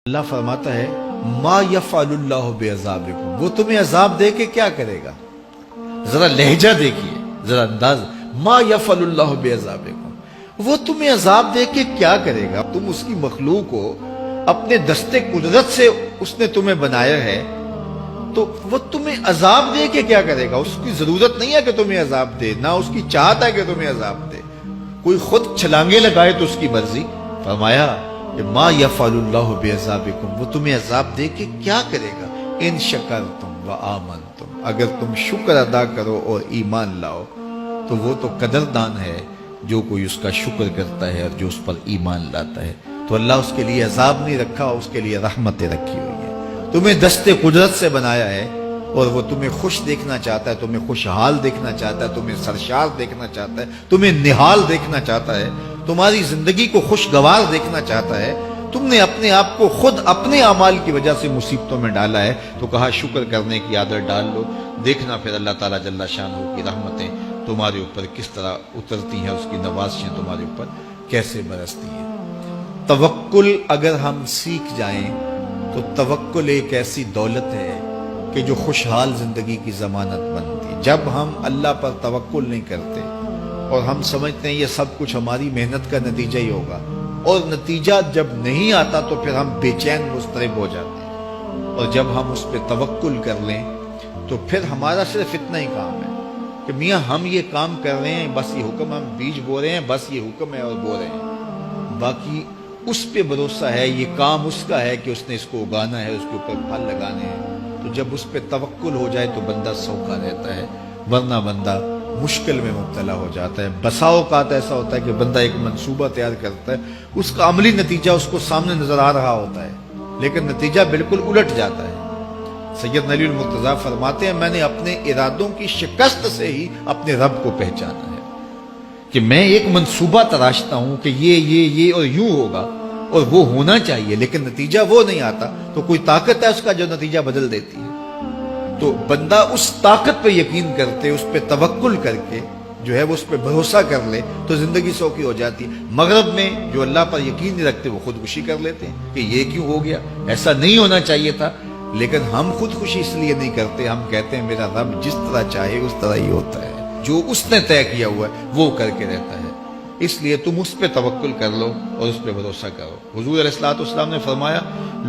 اللہ فرماتا ہے ما یفعلُ بعذابکم، وہ تمہیں عذاب دے کے کیا کرے گا؟ ذرا لہجہ دیکھیے، ذرا انداز، ما یفعلُ بعذابکم، وہ تمہیں عذاب دے کے کیا کرے گا؟ تم اس کی مخلوق ہو، اپنے دستے قدرت سے اس نے تمہیں بنایا ہے، تو وہ تمہیں عذاب دے کے کیا کرے گا؟ اس کی ضرورت نہیں ہے کہ تمہیں عذاب دے، نہ اس کی چاہت ہے کہ تمہیں عذاب دے، کوئی خود چھلانگے لگائے تو اس کی مرضی۔ فرمایا کہ ما یفعلُ بعذابکم، وہ تمہیں عذاب دے کے کیا کرے گا؟ ان شکرتم وآمنتم، اگر تم شکر ادا کرو اور ایمان لاؤ تو وہ تو قدردان ہے جو کوئی اس کا شکر کرتا ہے اور جو اس پر ایمان لاتا ہے۔ تو اللہ اس کے لیے عذاب نہیں رکھا، اس کے لیے رحمتیں رکھی ہوئی ہیں۔ تمہیں دستے قدرت سے بنایا ہے اور وہ تمہیں خوش دیکھنا چاہتا ہے، تمہیں خوشحال دیکھنا چاہتا ہے، تمہیں سرشار دیکھنا چاہتا ہے، تمہیں نہال دیکھنا چاہتا ہے، تمہاری زندگی کو خوشگوار دیکھنا چاہتا ہے۔ تم نے اپنے آپ کو خود اپنے اعمال کی وجہ سے مصیبتوں میں ڈالا ہے، تو کہا شکر کرنے کی عادت ڈال لو، دیکھنا پھر اللہ تعالیٰ جل شانہ کی رحمتیں تمہارے اوپر کس طرح اترتی ہیں، اس کی نوازشیں تمہارے اوپر کیسے برستی ہیں۔ توکل اگر ہم سیکھ جائیں تو توکل ایک ایسی دولت ہے کہ جو خوشحال زندگی کی ضمانت بنتی ہے۔ جب ہم اللہ پر توکل نہیں کرتے اور ہم سمجھتے ہیں یہ سب کچھ ہماری محنت کا نتیجہ ہی ہوگا، اور نتیجہ جب نہیں آتا تو پھر ہم بے چین مضطرب ہو جاتے ہیں، اور جب ہم اس پہ توکل کر لیں تو پھر ہمارا صرف اتنا ہی کام ہے کہ میاں ہم یہ کام کر رہے ہیں، بس یہ حکم، ہم بیج بو رہے ہیں، بس یہ حکم ہے اور بو رہے ہیں، باقی اس پہ بھروسہ ہے، یہ کام اس کا ہے کہ اس نے اس کو اگانا ہے، اس کے اوپر پھل لگانے ہیں۔ تو جب اس پہ توکل ہو جائے تو بندہ سوکھا رہتا ہے، ورنہ بندہ مشکل میں مبتلا ہو جاتا ہے۔ بسا اوقات ایسا ہوتا ہے کہ بندہ ایک منصوبہ تیار کرتا ہے، اس کا عملی نتیجہ اس کو سامنے نظر آ رہا ہوتا ہے، لیکن نتیجہ بالکل الٹ جاتا ہے۔ سید علی المرتضیٰ فرماتے ہیں میں نے اپنے ارادوں کی شکست سے ہی اپنے رب کو پہچانا ہے، کہ میں ایک منصوبہ تراشتا ہوں کہ یہ اور یوں ہوگا اور وہ ہونا چاہیے، لیکن نتیجہ وہ نہیں آتا، تو کوئی طاقت ہے اس کا جو نتیجہ بدل دیتی ہے۔ تو بندہ اس طاقت پہ یقین کرتے، اس پہ توکل کر کے جو ہے وہ اس پہ بھروسہ کر لے تو زندگی سوکھی ہو جاتی ہے۔ مغرب میں جو اللہ پر یقین نہیں رکھتے وہ خودکشی کر لیتے ہیں کہ یہ کیوں ہو گیا، ایسا نہیں ہونا چاہیے تھا، لیکن ہم خودکشی اس لیے نہیں کرتے، ہم کہتے ہیں میرا رب جس طرح چاہے اس طرح ہی ہوتا ہے، جو اس نے طے کیا ہوا ہے وہ کر کے رہتا ہے، اس لیے تم اس پہ توکل کر لو اور اس پہ بھروسہ کرو۔ حضور علیہ الصلوۃ والسلام نے فرمایا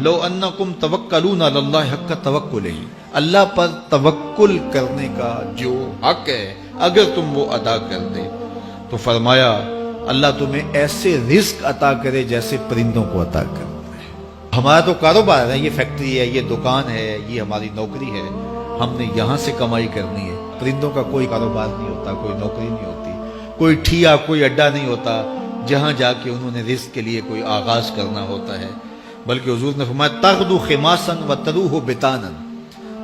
لو انکم توکلون علی اللہ حق توکلہ، اللہ پر توکل کرنے کا جو حق ہے اگر تم وہ ادا کر دے تو فرمایا اللہ تمہیں ایسے رزق عطا کرے جیسے پرندوں کو عطا کرتا ہے۔ ہمارا تو کاروبار ہے، یہ فیکٹری ہے، یہ دکان ہے، یہ ہماری نوکری ہے، ہم نے یہاں سے کمائی کرنی ہے۔ پرندوں کا کوئی کاروبار نہیں ہوتا، کوئی نوکری نہیں ہوتی، کوئی ٹھیا، کوئی اڈا نہیں ہوتا جہاں جا کے انہوں نے رزق کے لیے کوئی آغاز کرنا ہوتا ہے، بلکہ حضور نے فرمایا تغدو خماسا وتروح بطانا،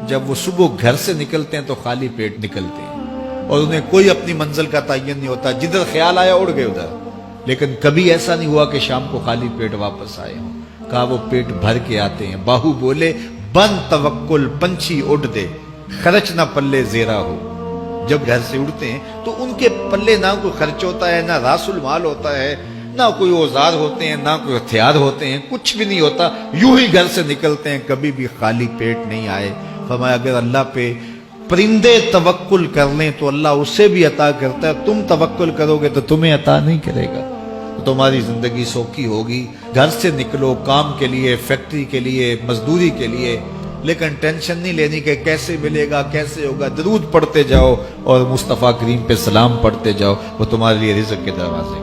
جب وہ صبح گھر سے نکلتے ہیں تو خالی پیٹ نکلتے ہیں اور انہیں کوئی اپنی منزل کا تعین نہیں ہوتا، جدھر خیال آیا اڑ گئے ادھر، لیکن کبھی ایسا نہیں ہوا کہ شام کو خالی پیٹ واپس آئے ہوں، کہا وہ پیٹ بھر کے آتے ہیں۔ باہو بولے بن توکل پنچھی اڑ دے، خرچ نہ پلے زیرہ ہو، جب گھر سے اڑتے ہیں تو ان کے پلے نہ کوئی خرچ ہوتا ہے، نہ راس المال ہوتا ہے، نہ کوئی اوزار ہوتے ہیں، نہ کوئی ہتھیار ہوتے ہیں، کچھ بھی نہیں ہوتا، یوں ہی گھر سے نکلتے ہیں، کبھی بھی خالی پیٹ نہیں آئے۔ فرمایا اگر اللہ پہ پرندے توکل کر لیں تو اللہ اسے بھی عطا کرتا ہے، تم توکل کرو گے تو تمہیں عطا نہیں کرے گا، تو تمہاری زندگی سوکھی ہوگی۔ گھر سے نکلو کام کے لیے، فیکٹری کے لیے، مزدوری کے لیے، لیکن ٹینشن نہیں لینی کہ کیسے ملے گا، کیسے ہوگا، درود پڑھتے جاؤ اور مصطفیٰ کریم پہ سلام پڑھتے جاؤ، وہ تمہارے لیے رزق کے دروازے